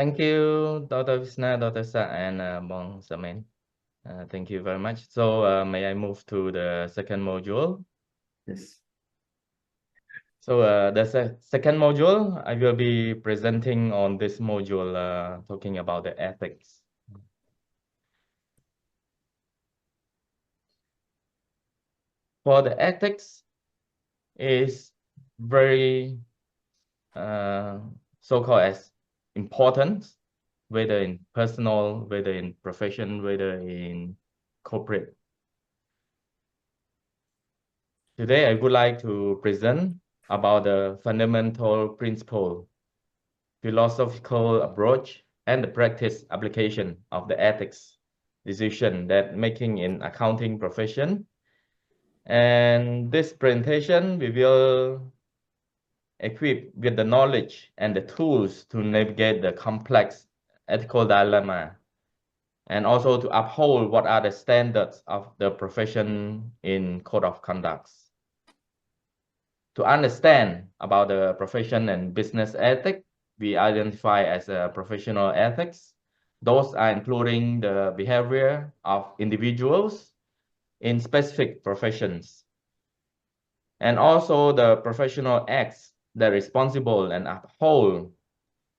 Thank you, Dr. Visna, Dr. Sa, and Bong Samen. Thank you very much. So may I move to the second module? Yes. So the second module, I will be presenting on this module talking about the ethics. For the ethics is very so-called as important, whether in personal, whether in profession, whether in corporate. Today, I would like to present about the fundamental principle, philosophical approach, and the practice application of the ethics decision that making in accounting profession. And this presentation, we will equip with the knowledge and the tools to navigate the complex ethical dilemma, and also to uphold what are the standards of the profession in code of conduct. To understand about the profession and business ethics, we identify as a professional ethics. Those are including the behavior of individuals in specific professions, and also the professional acts that are responsible and uphold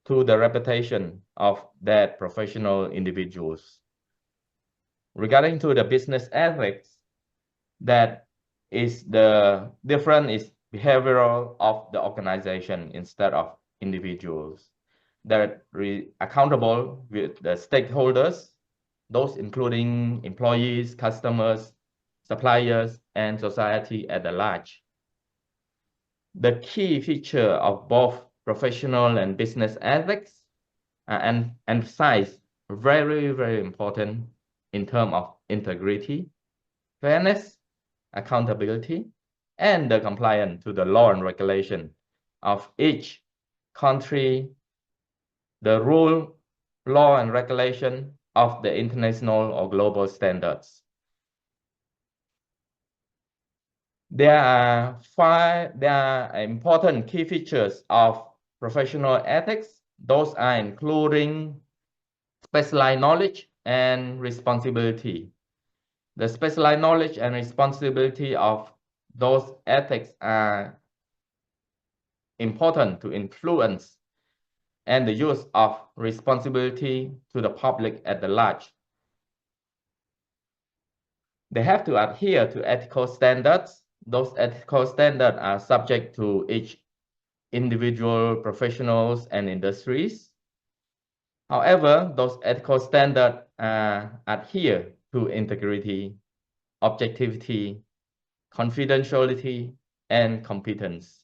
to the reputation of that professional individuals. Regarding to the business ethics, that is the different is behavioral of the organization instead of individuals that are accountable with the stakeholders, those including employees, customers, suppliers, and society at large. The key feature of both professional and business ethics and emphasize very, very important in terms of integrity, fairness, accountability, and the compliance to the law and regulation of each country, the rule, law, and regulation of the international or global standards. There are important key features of professional ethics. Those are including specialized knowledge and responsibility. The specialized knowledge and responsibility of those ethics are important to influence and the use of responsibility to the public at large. They have to adhere to ethical standards. Those ethical standards are subject to each individual professionals and industries. However, those ethical standards adhere to integrity, objectivity, confidentiality, and competence.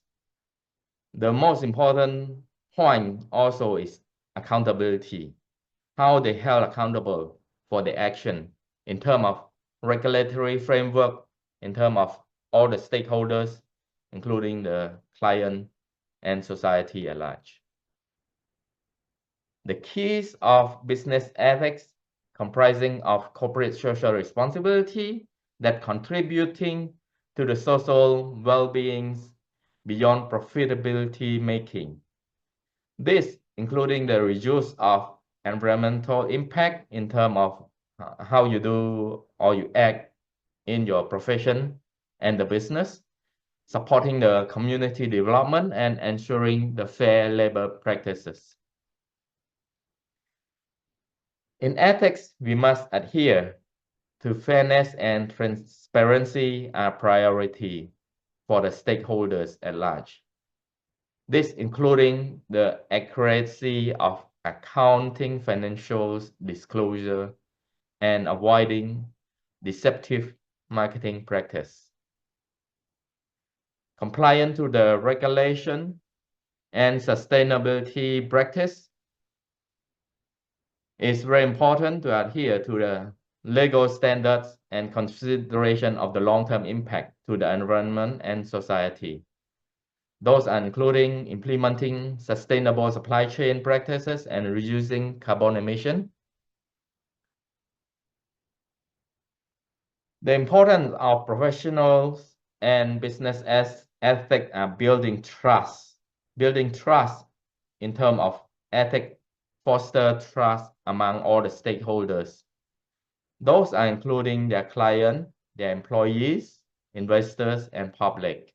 The most important point also is accountability, how they held accountable for the action in terms of regulatory framework, in terms of all the stakeholders, including the client and society at large. The keys of business ethics comprising of corporate social responsibility that contributing to the social well-being beyond profitability making. This including the reduce of environmental impact in terms of how you do or you act in your profession and the business, supporting the community development and ensuring the fair labor practices. In ethics, we must adhere to fairness and transparency are priority for the stakeholders at large. This including the accuracy of accounting financials disclosure and avoiding deceptive marketing practice. Compliant to the regulation and sustainability practice is very important to adhere to the legal standards and consideration of the long-term impact to the environment and society. Those are including implementing sustainable supply chain practices and reducing carbon emission. The importance of professionals and business ethics are building trust in terms of ethics foster trust among all the stakeholders. Those are including their client, their employees, investors, and public.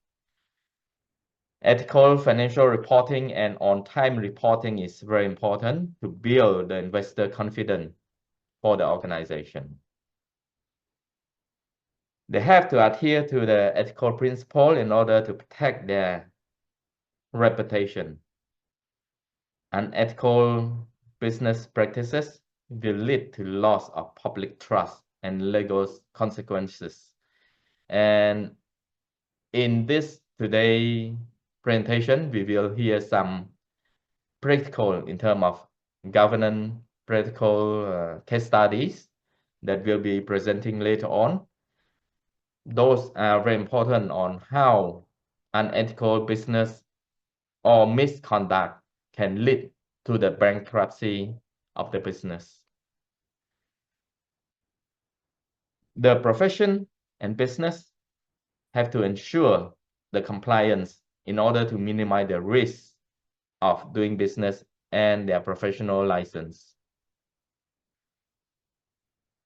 Ethical financial reporting and on-time reporting is very important to build the investor confidence for the organization. They have to adhere to the ethical principle in order to protect their reputation. Unethical business practices will lead to loss of public trust and legal consequences. And in this today presentation, we will hear some practical in terms of governance, practical case studies that will be presenting later on. Those are very important on how unethical business or misconduct can lead to the bankruptcy of the business. The profession and business have to ensure the compliance in order to minimize the risk of doing business and their professional license.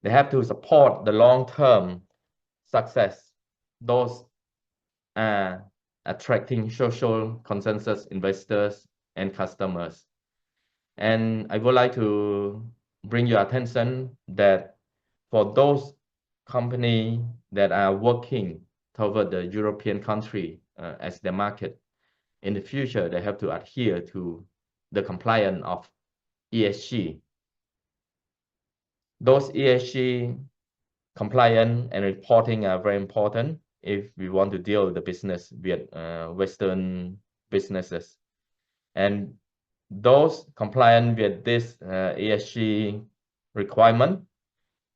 They have to support the long-term success. Those are attracting social consensus investors and customers. And I would like to bring your attention that for those companies that are working toward the European country as their market, in the future, they have to adhere to the compliance of ESG. Those ESG compliance and reporting are very important if we want to deal with the business with Western businesses. And those compliant with this ESG requirement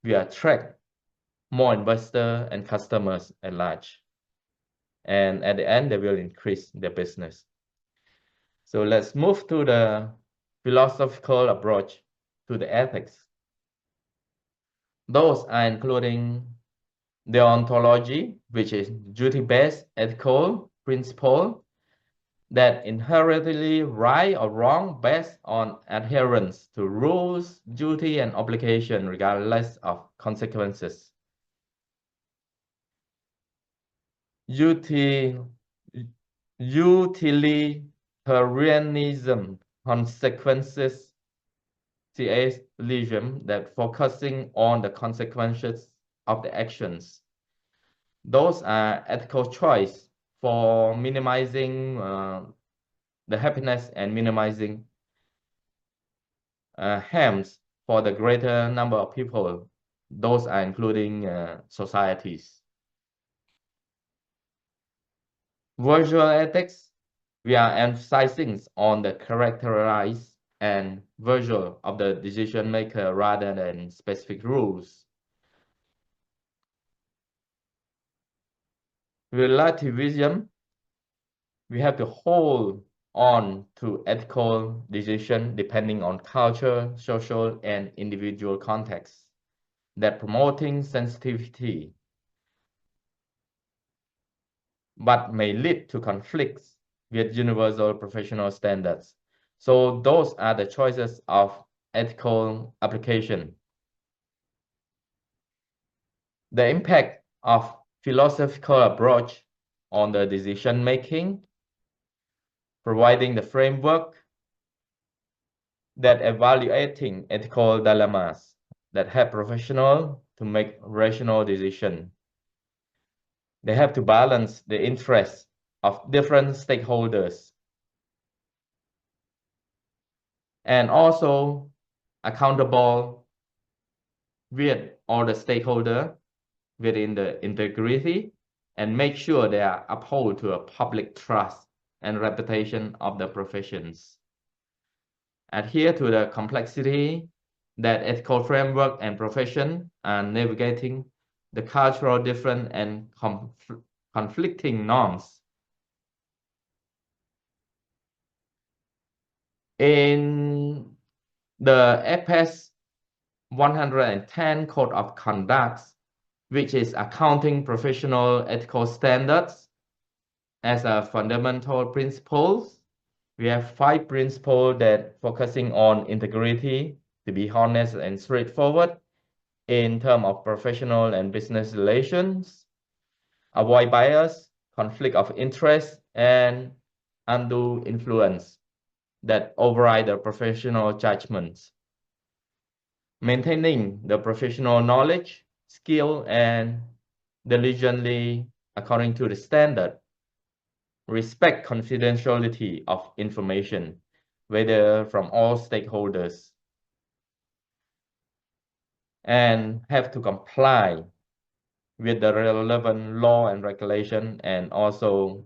will attract more investors and customers at large. And at the end, they will increase their business. So let's move to the philosophical approach to the ethics. Those are including deontology, which is duty-based ethical principle that inherently right or wrong based on adherence to rules, duty, and obligation regardless of consequences. Utilitarianism, consequences, theism that focusing on the consequences of the actions. Those are ethical choice for minimizing the happiness and minimizing harms for the greater number of people. Those are including societies. Virtual ethics, we are emphasizing on the characterize and virtual of the decision maker rather than specific rules. Relativism, we have to hold on to ethical decision depending on culture, social, and individual context that promoting sensitivity, but may lead to conflicts with universal professional standards. So those are the choices of ethical application. The impact of philosophical approach on the decision making, providing the framework that evaluating ethical dilemmas that help professionals to make rational decisions. They have to balance the interests of different stakeholders and also accountable with all the stakeholders within the integrity and make sure they are uphold to a public trust and reputation of the professions. Adhere to the complexity that ethical framework and profession are navigating the cultural different and conflicting norms. In the FS 110 Code of Conduct, which is accounting professional ethical standards as a fundamental principles, We have 5 principles that focusing on integrity, to be honest and straightforward in terms of professional and business relations, avoid bias, conflict of interest, and undue influence that override the professional judgments. Maintaining the professional knowledge, skill, and diligently according to the standard. Respect confidentiality of information, whether from all stakeholders, and have to comply with the relevant law and regulation and also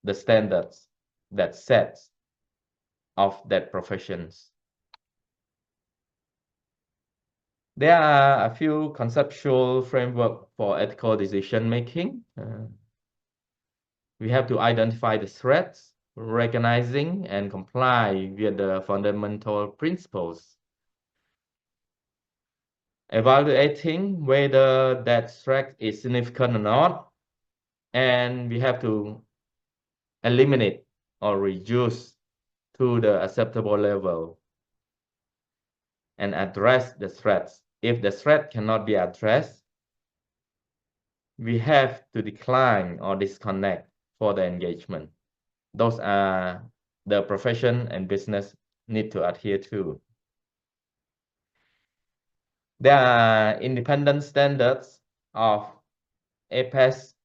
the standards that sets of that professions. There are a few conceptual framework for ethical decision making. We have to identify the threats, recognizing and comply with the fundamental principles. Evaluating whether that threat is significant or not, and we have to eliminate or reduce to the acceptable level and address the threats. If the threat cannot be addressed, we have to decline or disconnect for the engagement. Those are the profession and business need to adhere to. There are independent standards of APES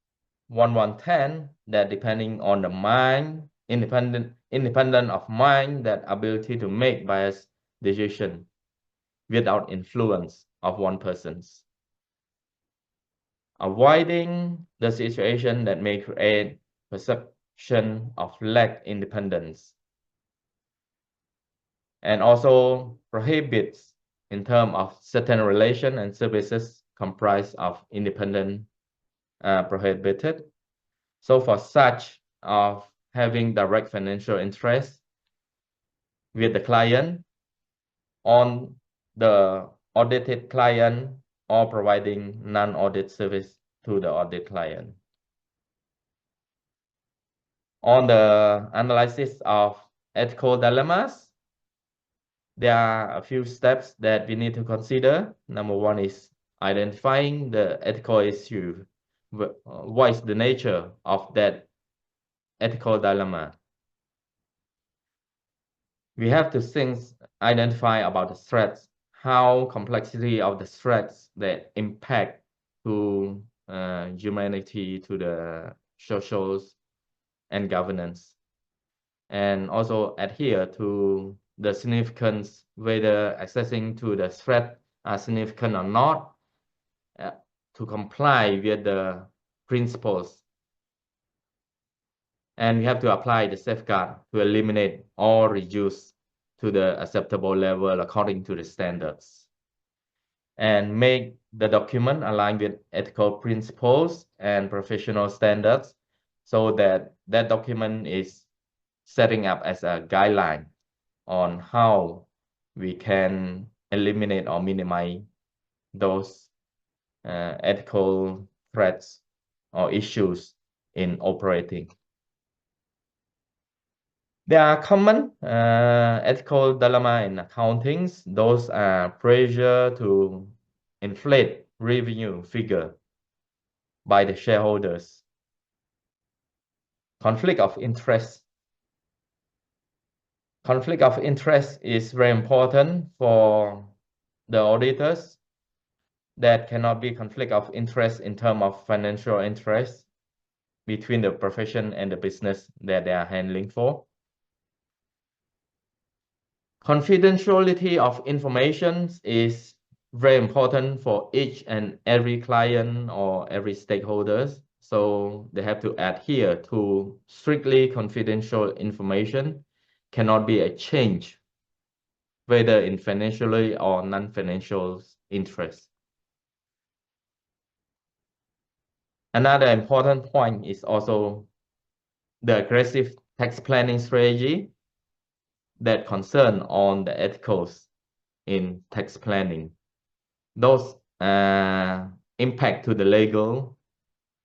1110 that depending on the mind, independent of mind, that ability to make biased decision without influence of one person's. Avoiding the situation that may create perception of lack independence, and also prohibits in terms of certain relation and services comprised of independent prohibited. So for such of having direct financial interest with the client on the audited client or providing non-audit service to the audit client. On the analysis of ethical dilemmas, there are a few steps that we need to consider. Number one is identifying the ethical issue. What is the nature of that ethical dilemma? We have to identify about the threats, how complexity of the threats that impact to humanity, to the socials and governance, and also adhere to the significance, whether accessing to the threat are significant or not, to comply with the principles. And we have to apply the safeguard to eliminate or reduce to the acceptable level according to the standards, and make the document align with ethical principles and professional standards, so that that document is setting up as a guideline on how we can eliminate or minimize those ethical threats or issues in operating. There are common ethical dilemma in accounting. Those are pressure to inflate revenue figure by the shareholders, conflict of interest. Conflict of interest is very important for the auditors. That cannot be conflict of interest in terms of financial interest between the profession and the business that they are handling for. Confidentiality of information is very important for each and every client or every stakeholders. So they have to adhere to strictly confidential information, cannot be exchanged, whether in financially or non-financial interest. Another important point is also the aggressive tax planning strategy that concern on the ethicals in tax planning. Those impact to the legal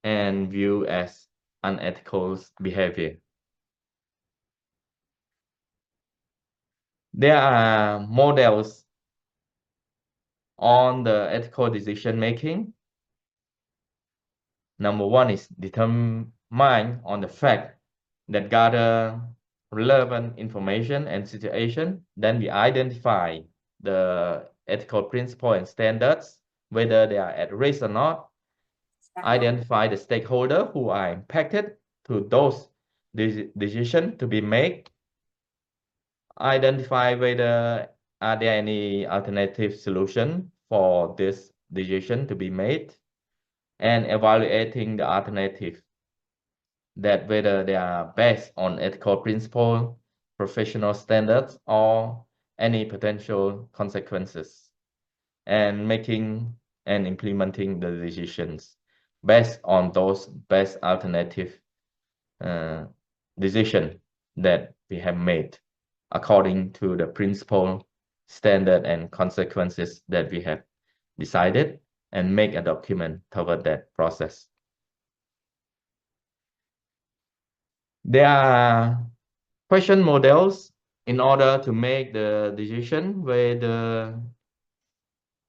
and view as unethical behavior. There are models on the ethical decision making. Number one is determine on the fact that gather relevant information and situation. Then we identify the ethical principle and standards, whether they are at risk or not. Identify the stakeholder who are impacted to those decisions to be made. Identify whether are there any alternative solution for this decision to be made, and evaluating the alternative, that whether they are based on ethical principle, professional standards, or any potential consequences, and making and implementing the decisions based on those best alternative decision that we have made according to the principle, standard, and consequences that we have decided, and make a document toward that process. There are question models in order to make the decision with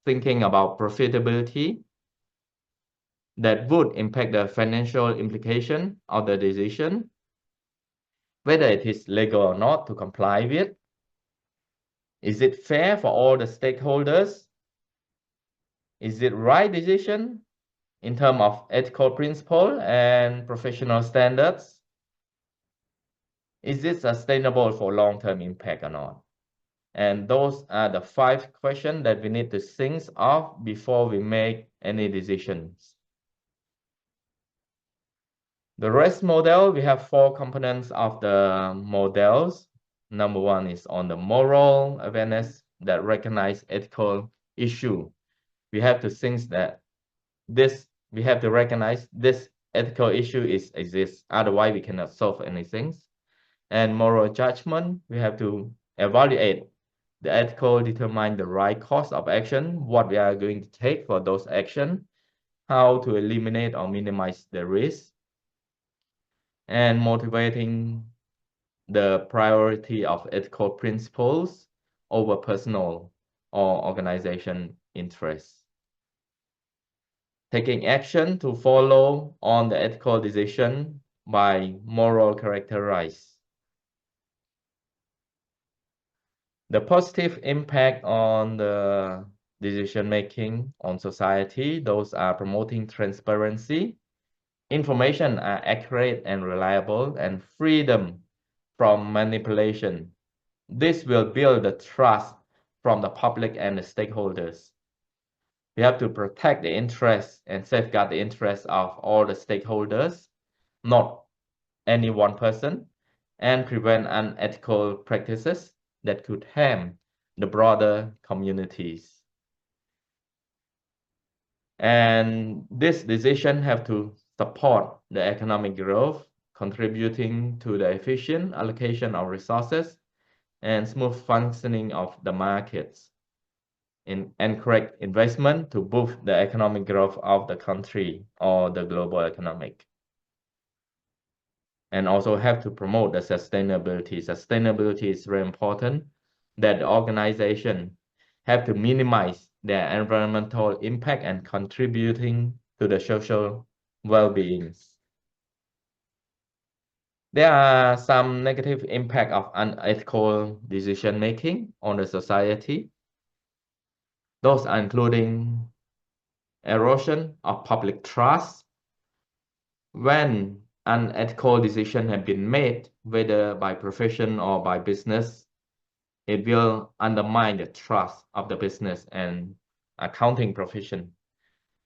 thinking about profitability that would impact the financial implication of the decision, whether it is legal or not to comply with. Is it fair for all the stakeholders? Is it right decision in terms of ethical principle and professional standards? Is it sustainable for long-term impact or not? And those are the 5 questions that we need to think of before we make any decisions. The REST model, we have 4 components of the models. Number 1 is on the moral awareness that recognize ethical issue. We have to think that we have to recognize this ethical issue exists. Otherwise, we cannot solve anything. And moral judgment, we have to evaluate the ethical, determine the right course of action, what we are going to take for those actions, how to eliminate or minimize the risk, and motivating the priority of ethical principles over personal or organization interests. Taking action to follow on the ethical decision by moral characterize. The positive impact on the decision making on society, those are promoting transparency, information are accurate and reliable, and freedom from manipulation. This will build the trust from the public and the stakeholders. We have to protect the interests and safeguard the interests of all the stakeholders, not any one person, and prevent unethical practices that could harm the broader communities. And this decision have to support the economic growth, contributing to the efficient allocation of resources and smooth functioning of the markets, and correct investment to boost the economic growth of the country or the global economic. And also have to promote the sustainability. Sustainability is very important, that the organization have to minimize their environmental impact and contributing to the social well-being. There are some negative impact of unethical decision-making on the society. Those are including erosion of public trust. When unethical decisions have been made, whether by profession or by business, it will undermine the trust of the business and accounting profession,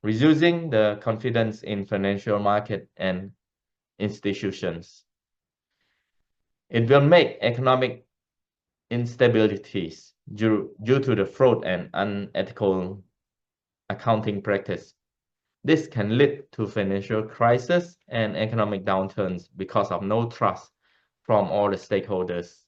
reducing the confidence in financial market and institutions. It will make economic instabilities due to the fraud and unethical accounting practice. This can lead to financial crisis and economic downturns because of no trust from all the stakeholders.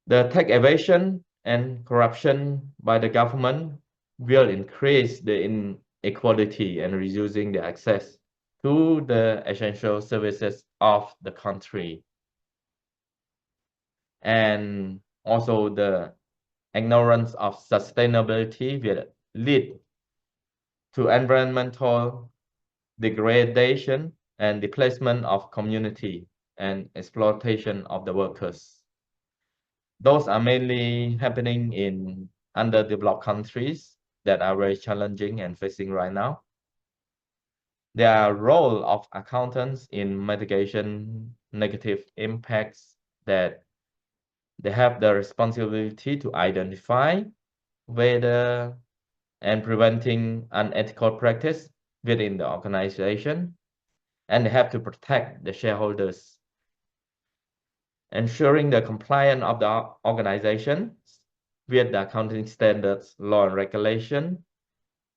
The tax evasion and corruption by the government will increase the inequality and reducing the access to the essential services of the country. and also the ignorance of sustainability will lead to environmental degradation and displacement of community and exploitation of the workers. Those are mainly happening in underdeveloped countries that are very challenging and facing right now. Their role of accountants in mitigation negative impacts that they have the responsibility to identify whether and preventing unethical practice within the organization, and they have to protect the shareholders, ensuring the compliance of the organization with the accounting standards, law and regulation,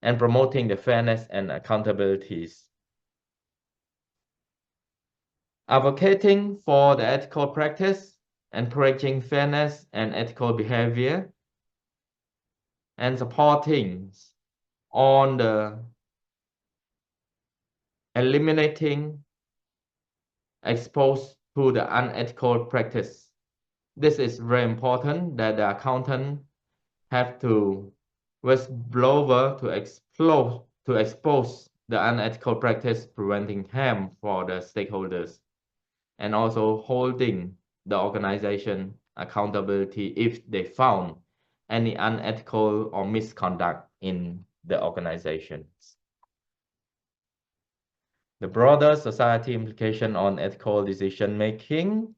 and promoting the fairness and accountabilities. Advocating for the ethical practice, encouraging fairness and ethical behavior, and supporting on the eliminating exposed to the unethical practice. This is very important that the accountant have to whistleblower to expose the unethical practice, preventing harm for the stakeholders, and also holding the organization accountability if they found any unethical or misconduct in the organizations. The broader society implication on ethical decision making,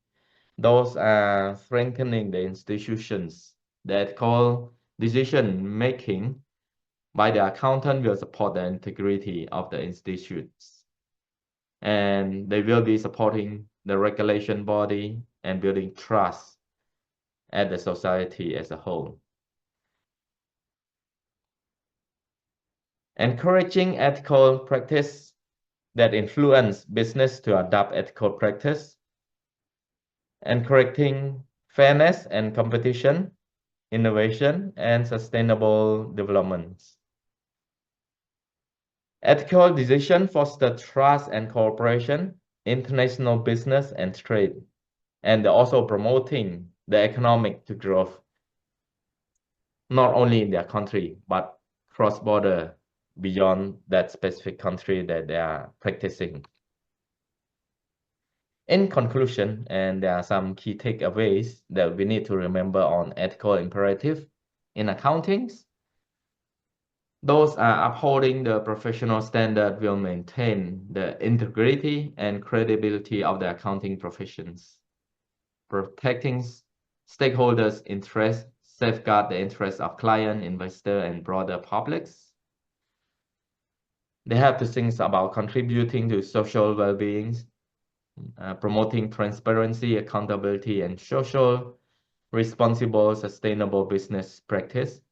those are strengthening the institutions. The ethical decision making by the accountant will support the integrity of the institutes, and they will be supporting the regulation body and building trust at the society as a whole. Encouraging ethical practice that influence business to adopt ethical practice, encouraging fairness and competition, innovation, and sustainable development. Ethical decision foster trust and cooperation, international business and trade, and also promoting the economic to growth, not only in their country, but cross-border beyond that specific country that they are practicing. In conclusion, and there are some key takeaways that we need to remember on ethical imperative in accountings. Those are upholding the professional standard will maintain the integrity and credibility of the accounting professions, protecting stakeholders' interests, safeguard the interests of client, investor, and broader publics. They have to think about contributing to social well-being, promoting transparency, accountability, and social responsible, sustainable business practice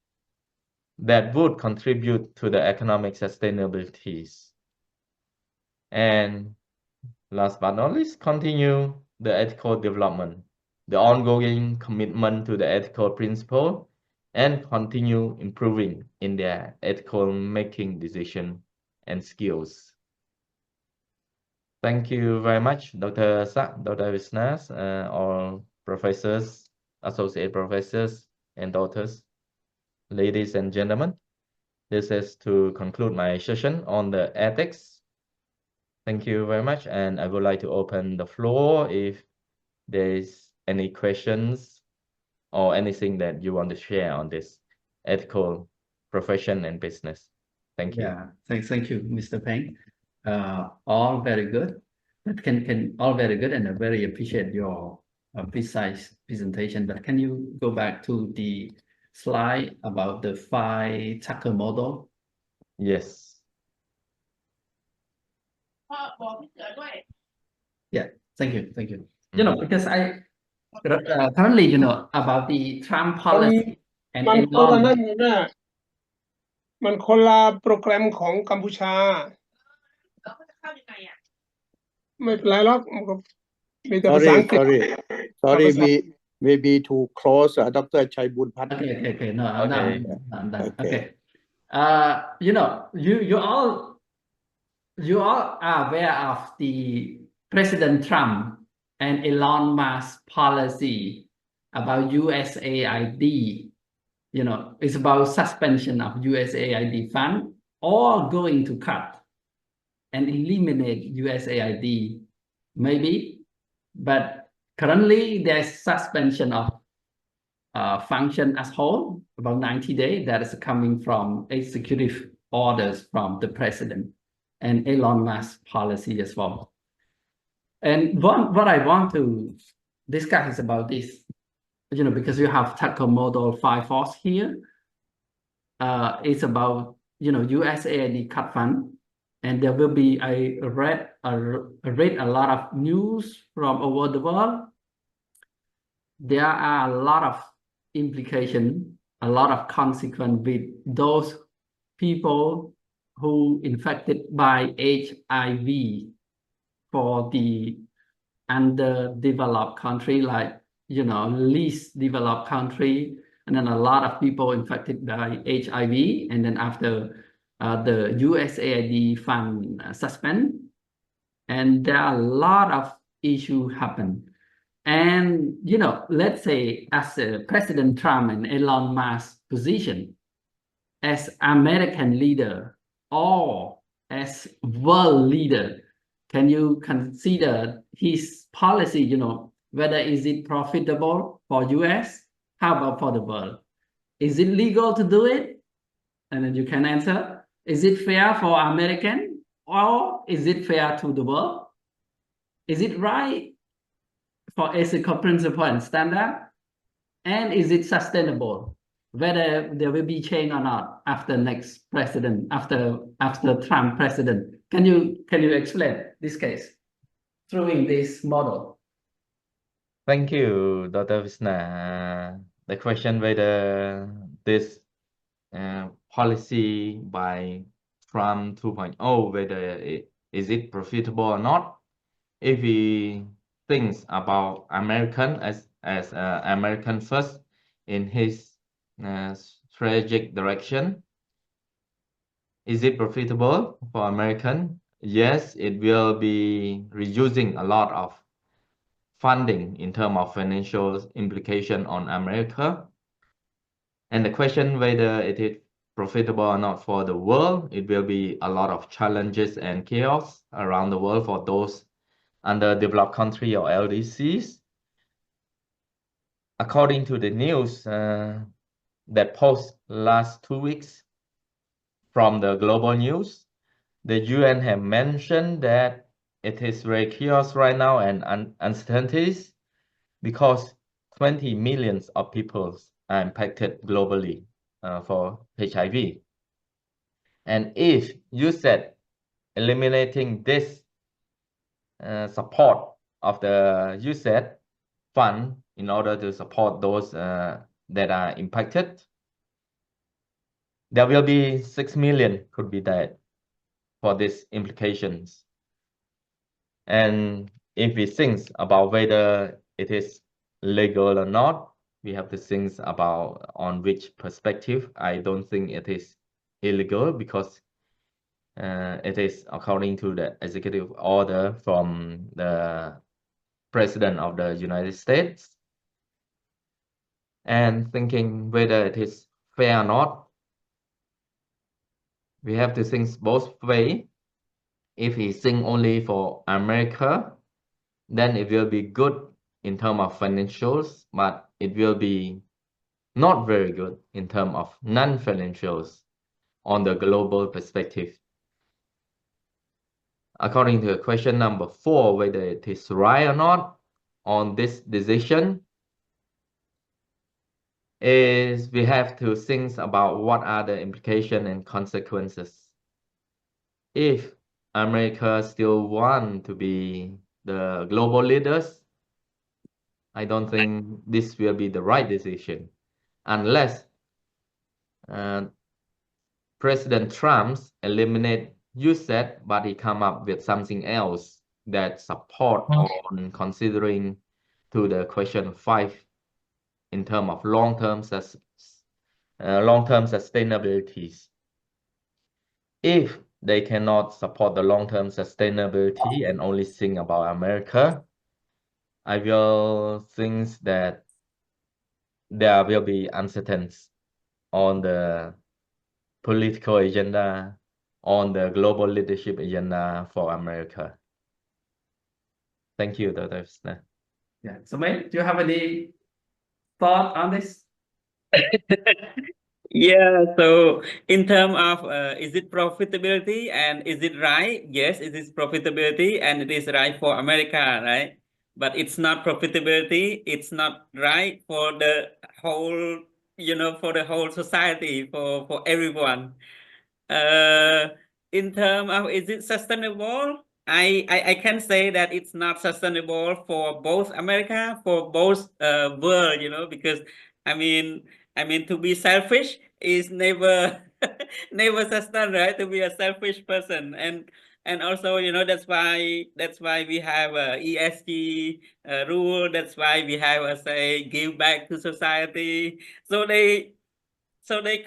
that would contribute to the economic sustainability. And last but not least, continue the ethical development, the ongoing commitment to the ethical principle, and continue improving in their ethical making decision and skills. Thank you very much, Dr. Sak, Dr. Visnas, all professors, associate professors, and daughters. Ladies and gentlemen, this is to conclude my session on the ethics. Thank you very much, and I would like to open the floor if there's any questions or anything that you want to share on this ethical profession and business. Thank you. Yeah, thank you, Mr. Pheng. All very good. That can all very good, and I very appreciate your precise presentation. But can you go back to the slide about the 5 Tucker model? Yes. Yeah, thank you. You know, because I currently, you know, about the Trump policy and มันคนละ Elon. นั่นอยู่นะมันคนละโปรแกรมของกัมพูชาไม่เป็นไรหรอกมันก็มีแต่ภาษาอังกฤษ Sorry, maybe too close, Dr. Chai Bunpat. Okay. No, I'm done. Okay. You know, you all are aware of the President Trump and Elon Musk policy about USAID. You know, it's about suspension of USAID fund or going to cut and eliminate USAID, maybe. But currently, there's suspension of function as whole, about 90 days, that is coming from executive orders from the president and Elon Musk policy as well. And what I want to discuss is about this, you know, because you have tackle model 5 force here. It's about, you know, USAID cut fund, and there will be, I read a lot of news from over the world. There are a lot of implications, a lot of consequence with those people who infected by HIV for the underdeveloped country, like, you know, least developed country, and then a lot of people infected by HIV, and then after the USAID fund suspend, and there are a lot of issues happen. And, you know, let's say as President Trump and Elon Musk position as American leader or as world leader, can you consider his policy, you know, whether is it profitable for US? How about for the world? Is it legal to do it? And then you can answer, is it fair for American or is it fair to the world? Is it right for ethical principle and standard? And is it sustainable? Whether there will be change or not after next president, after Trump president. Can you explain this case through this model? Thank you, Dr. Visna. The question whether this policy by Trump 2.0, whether is it profitable or not? If we think about American as American first in his strategic direction, is it profitable for American? Yes, it will be reducing a lot of funding in terms of financial implication on America. And the question whether it is profitable or not for the world, it will be a lot of challenges and chaos around the world for those underdeveloped country or LDCs. According to the news that post last 2 weeks from the global news, the UN have mentioned that it is very chaos right now and uncertainties because 20 millions of people are impacted globally for HIV. And if you said eliminating this support of the USAID fund in order to support those that are impacted, there will be 6 million could be dead for these implications. And if we think about whether it is legal or not, we have to think about on which perspective. I don't think it is illegal because it is according to the executive order from the President of the United States. And thinking whether it is fair or not, we have to think both ways. If we think only for America, then it will be good in terms of financials, but it will be not very good in terms of non-financials on the global perspective. According to question number 4, whether it is right or not on this decision, is we have to think about what are the implications and consequences. If America still want to be the global leaders, I don't think this will be the right decision unless President Trump eliminate USAID, but he come up with something else that support on considering to the question 5 in terms of long-term sustainability. If they cannot support the long-term sustainability and only think about America, I will think that there will be uncertainties on the political agenda, on the global leadership agenda for America. Thank you, Dr. Pheng. Yeah. So, mate, do you have any thought on this? Yeah, so in terms of is it profitability and is it right? Yes, it is profitability and it is right for America, right? But it's not profitability, it's not right for the whole, for the whole society, for everyone. In terms of is it sustainable? I can say that it's not sustainable for both America, for both world, because I mean to be selfish is never never sustain, right? To be a selfish person, and also that's why we have a ESG rule. That's why we have a say give back to society. So they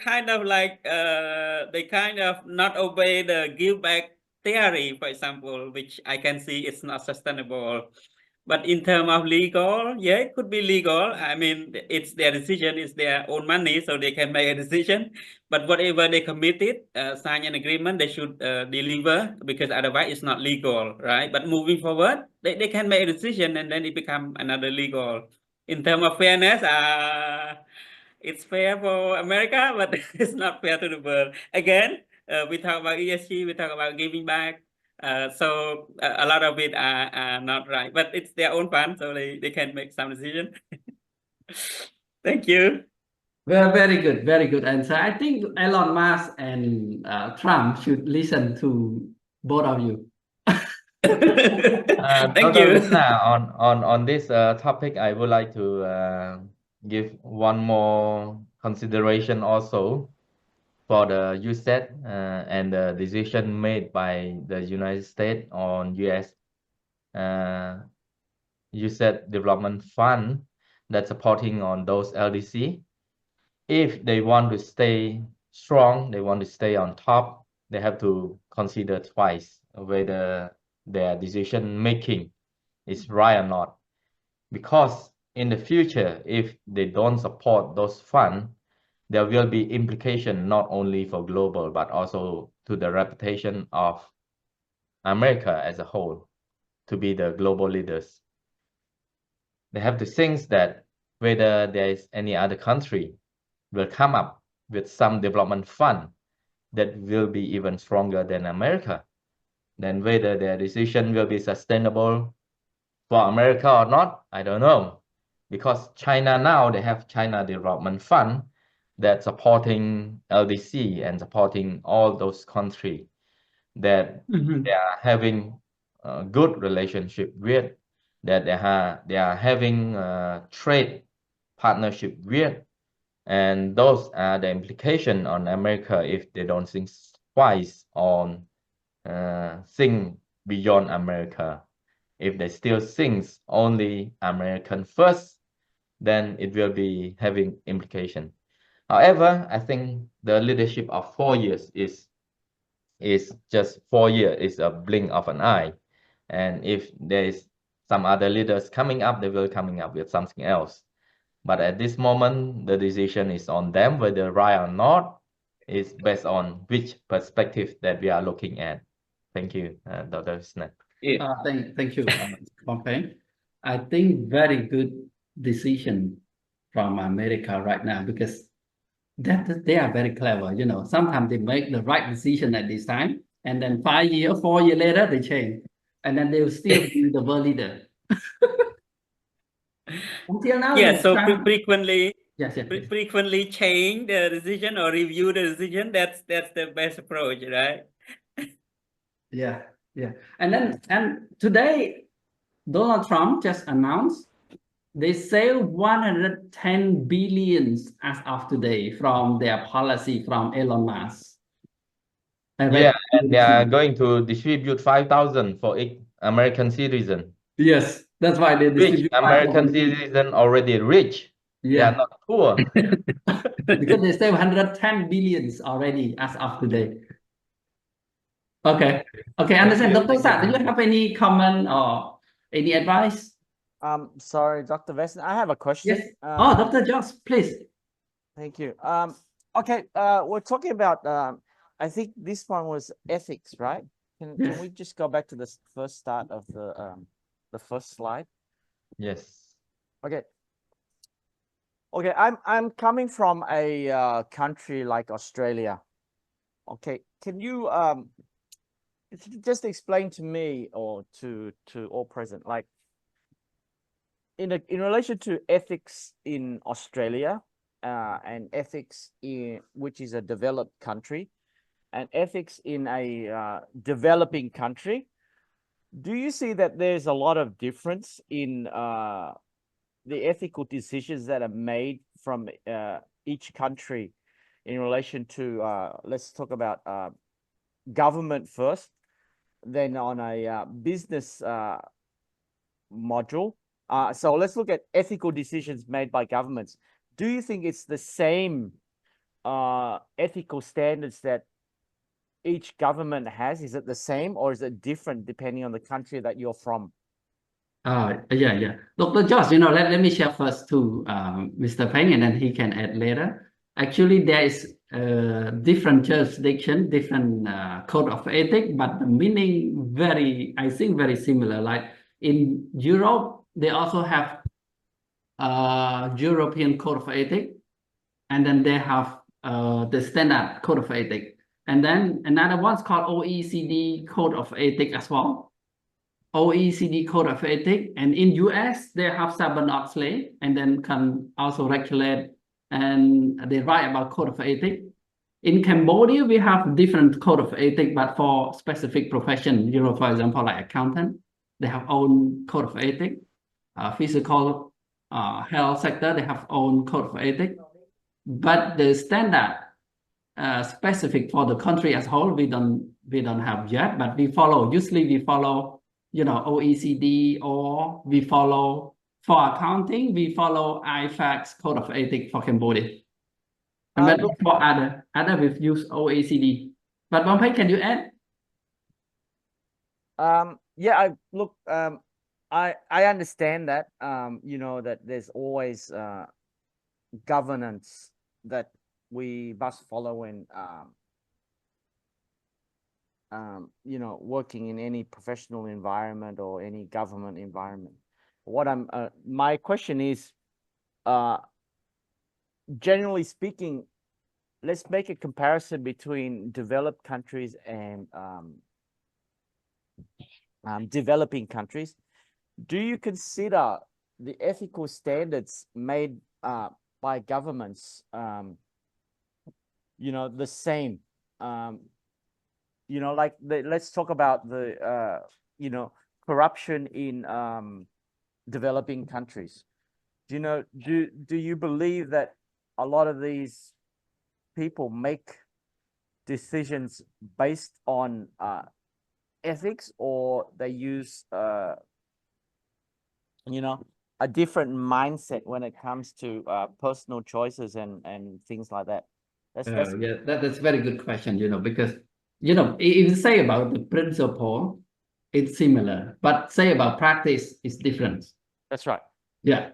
kind of like they kind of not obey the give back theory, for example, which I can see it's not sustainable. But in terms of legal, yeah, it could be legal. I mean, it's their decision, it's their own money, so they can make a decision. But whatever they committed, sign an agreement, they should deliver, because otherwise it's not legal, right? But moving forward, they can make a decision and then it become another legal. In terms of fairness, it's fair for America, but it's not fair to the world. Again, we talk about ESG, we talk about giving back. So a lot of it are not right, but it's their own fund, so they can make some decision. Thank you. Well, very good, very good answer. I think Elon Musk and Trump should listen to both of you. Thank Dr. you. Krishna, on this topic, I would like to give one more consideration also for the USAID and the decision made by the United States on US USAID Development Fund that's supporting on those LDC. If they want to stay strong, they want to stay on top, they have to consider twice whether their decision making is right or not. Because in the future, if they don't support those funds, there will be implication not only for global, but also to the reputation of America as a whole to be the global leaders. They have to think that whether there is any other country will come up with some development fund that will be even stronger than America, then whether their decision will be sustainable for America or not, I don't know. Because China now, they have China Development Fund that's supporting LDC and supporting all those countries that they are having a good relationship with, that they are having a trade partnership with, and those are the implications on America if they don't think twice on think beyond America. If they still think only American first, then it will be having implication. However, I think the leadership of 4 years is just 4 years, is a blink of an eye. And if there is some other leaders coming up, they will coming up with something else. But at this moment, the decision is on them, whether right or not, is based on which perspective that we are looking at. Thank you, Dr. Pheng. Thank you, Pheng. I think very good decision from America right now, because they are very clever. Sometimes they make the right decision at this time, and then 5 years, 4 years later, they change, and then they will still be the world leader. Until now, Yeah, so frequently change the decision or review the decision. That's the best approach, right? Yeah. And today, Donald Trump just announced they save 110 billions as of today from their policy from Elon Musk. Yeah, and they are going to distribute 5,000 for each American citizen. Yes, that's why they distribute. Which American citizen already rich. They are not poor. Because they save 110 billions already as of today. Okay, understand. Dr. Sa, do you have any comment or any advice? Sorry, Dr. Vesson, I have a question. Yes. Oh, Dr. Josh, please. Thank you. Okay, we're talking about, I think this one was ethics, right? Can Yes. we just go back to the first start of the first slide? Yes. Okay. Okay, I'm coming from a country like Australia. Okay, can you just explain to me or to all present, like in relation to ethics in Australia and ethics in which is a developed country and ethics in a developing country, do you see that there's a lot of difference in the ethical decisions that are made from each country in relation to, let's talk about government first, then on a business module. So let's look at ethical decisions made by governments. Do you think it's the same ethical standards that each government has? Is it the same or is it different depending on the country that you're from? Yeah. Dr. Josh, let me share first to Mr. Pheng, and then he can add later. Actually, there is different jurisdiction, different code of ethics, but the meaning I think very similar. Like in Europe, they also have European code of ethics, and then they have the standard code of ethics. And then another one's called OECD code of ethics as well. OECD code of ethics, and in US they have Sarbanes-Oxley, and then can also regulate and they write about code of ethics. In Cambodia we have different code of ethics, but for specific profession, for example, like accountant, they have own code of ethics. Physical health sector, they have own code of ethics, but the standard specific for the country as a whole we don't have yet, but usually we follow OECD, or we follow, for accounting, we follow IFAC's code of ethics for Cambodia. And then for other we've used OECD. But Pheng, can you add? Yeah, I understand that, that there's always governance that we must follow when working in any professional environment or any government environment. My question is, generally speaking, let's make a comparison between developed countries and developing countries. Do you consider the ethical standards made by governments, the same? Let's talk about the corruption in developing countries. Do you believe that a lot of these people make decisions based on ethics, or they use a different mindset when it comes to personal choices and things like that? That's a very good question, because if you say about the principle, it's similar, but say about practice, it's different. That's right. Yeah.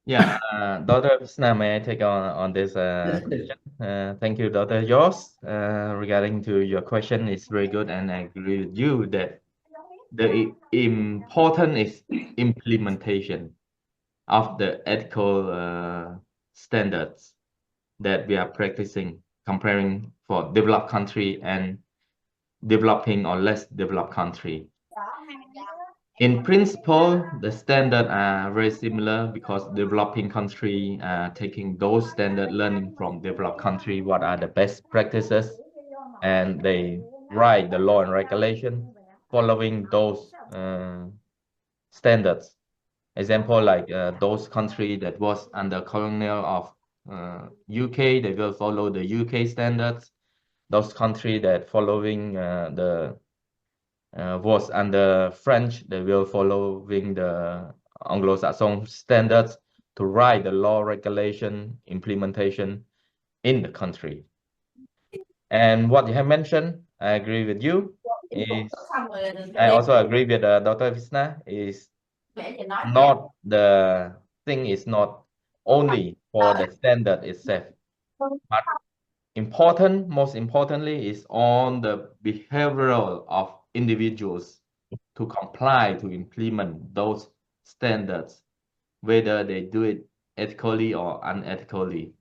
Yeah, Dr. Krishna, may I take on this question? Thank you, Dr. Joss. Regarding to your question, it's very good, and I agree with you that the important is implementation of the ethical standards that we are practicing, comparing for developed country and developing or less developed country. In principle, the standards are very similar, because developing country are taking those standard learning from developed country, what are the best practices, and they write the law and regulation following those standards. Example, like those country that was under colonial of UK, they will follow the UK standards. Those country that following was under French, they will following the Anglo-Saxon standards to write the law, regulation, implementation in the country. And what you have mentioned, I agree with you. I also agree with Dr. Krishna, is not the thing is not only for the standard itself, but most importantly is on the behavioral of individuals to comply, to implement those standards, whether they do it ethically or unethically.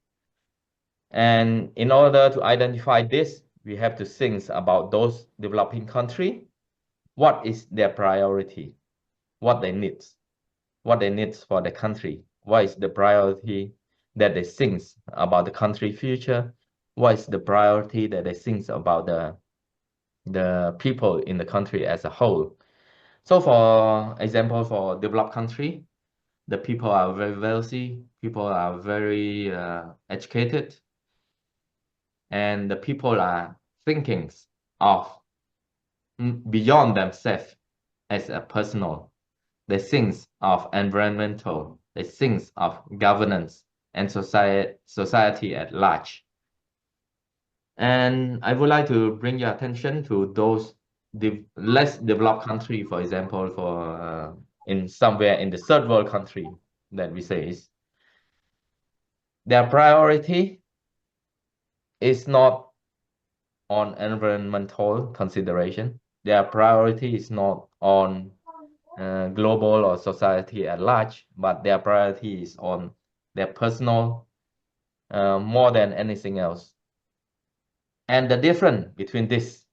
And in order to identify this, we have to think about those developing countries. What is their priority? What they need for the country? What is the priority that they think about the country future? What is the priority that they think about the people in the country as a whole? So for example, for developed country, the people are very wealthy, people are very educated, and the people are thinking of beyond themselves as a personal. They think of environmental, they think of governance and society at large. And I would like to bring your attention to those less developed country, for example, for in somewhere in the third world country that we say is their priority is not on environmental consideration. Their priority is not on global or society at large, but their priority is on their personal more than anything else. And the difference between this,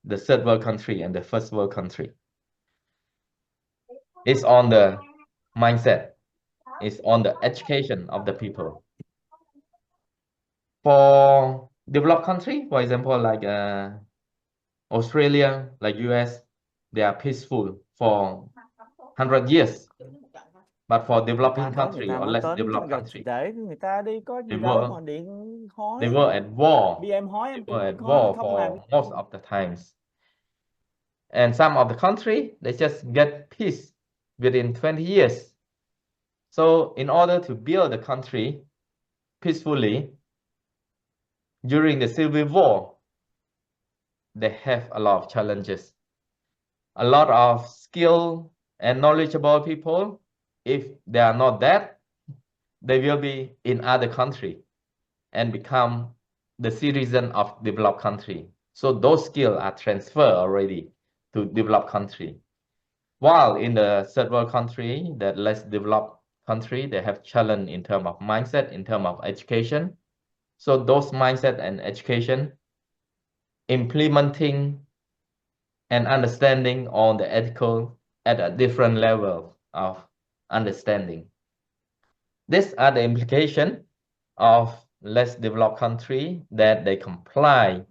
the third world country and the first world country, is on the mindset, is on the education of the people. For developed country, for example, like Australia, like US, they are peaceful for 100 years. But for developing country or less developed country, để người ta đi có gì they đâu were mà điện they hói. were at war. Vì em hói They em were at cũng hói war không làm. for most of the times. And some of the country, they just get peace within 20 years. So in order to build the country peacefully, during the civil war, they have a lot of challenges. A lot of skilled and knowledgeable people, if they are not that, they will be in other country and become the citizen of developed country. So those skills are transferred already to developed country. While in the third world country, that less developed country, they have challenge in terms of mindset, in terms of education. So those mindset and education, implementing and understanding on the ethical at a different level of understanding. These are the implications of less developed country that they comply,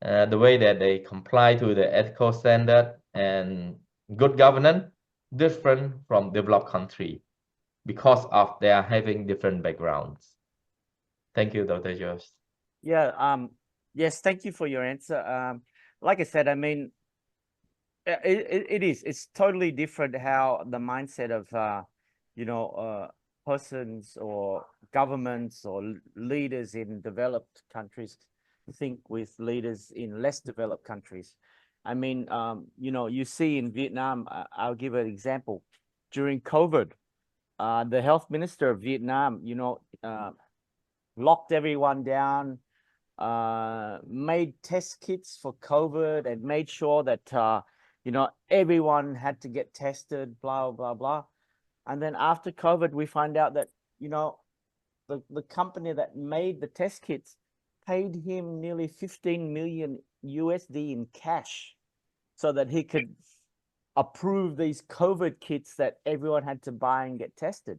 the way that they comply to the ethical standard and good governance different from developed country because of they are having different backgrounds. Thank you, Dr. George. Yeah, yes, thank you for your answer. Like I said, I mean, it's totally different how the mindset of persons or governments or leaders in developed countries think with leaders in less developed countries. I mean, you see in Vietnam, I'll give an example. During COVID, the health minister of Vietnam, locked everyone down, made test kits for COVID and made sure that, everyone had to get tested, blah, blah, blah. And then after COVID, we find out that, the company that made the test kits paid him nearly 15 million USD in cash so that he could approve these COVID kits that everyone had to buy and get tested.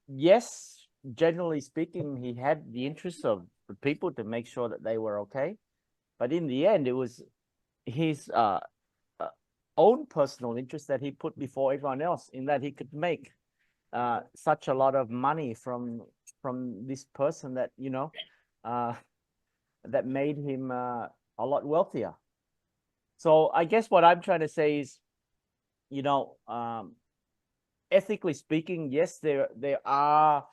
Yes, generally speaking, he had the interests of the people to make sure that they were okay. But in the end, it was his own personal interest that he put before everyone else, in that he could make such a lot of money from this person that, that made him a lot wealthier. So I guess what I'm trying to say is, ethically speaking, yes, there are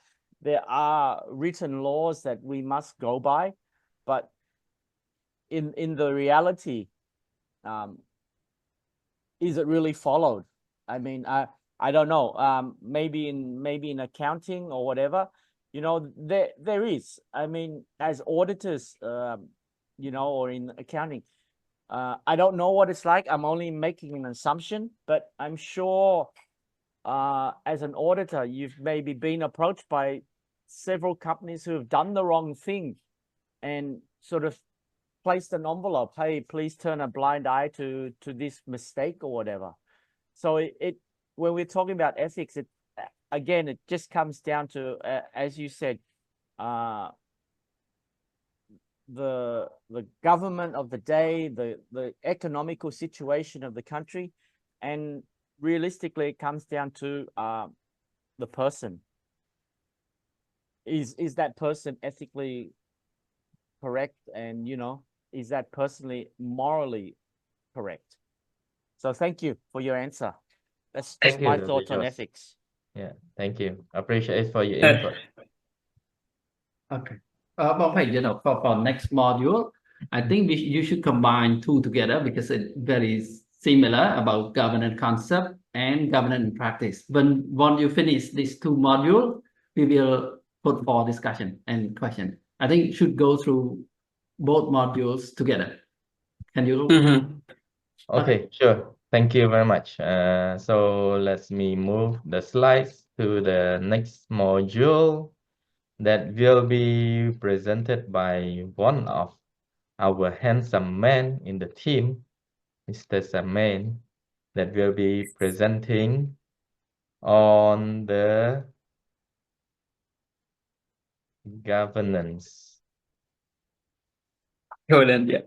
written laws that we must go by, but in the reality, is it really followed? I mean, I don't know. Maybe in accounting or whatever, you know, there is. I mean, as auditors, you know, or in accounting, I don't know what it's like. I'm only making an assumption, but I'm sure, as an auditor, you've maybe been approached by several companies who have done the wrong thing, and sort of placed an envelope. Hey, please turn a blind eye to this mistake or whatever. So it when we're talking about ethics, it again, it just comes down to, as you said, the government of the day, the economical situation of the country, and realistically, it comes down to the person. Is that person ethically correct, and you know, is that personally morally correct? So thank you for your answer. That's just Thank you, my Dr. thoughts on George. ethics. Yeah, thank you. Appreciate for your input. Okay. But hey, you know, for next module, I think you should combine two together because it's very similar about governance concept and governance practice. Once you finish these two modules, we will put for discussion and question. I think should go through both modules together. Can you? Mhm. Okay, sure. Thank you very much. So let me move the slides to the next module that will be presented by one of our handsome men in the team, Mr. Samain, that will be presenting on the governance. Hold on, yeah.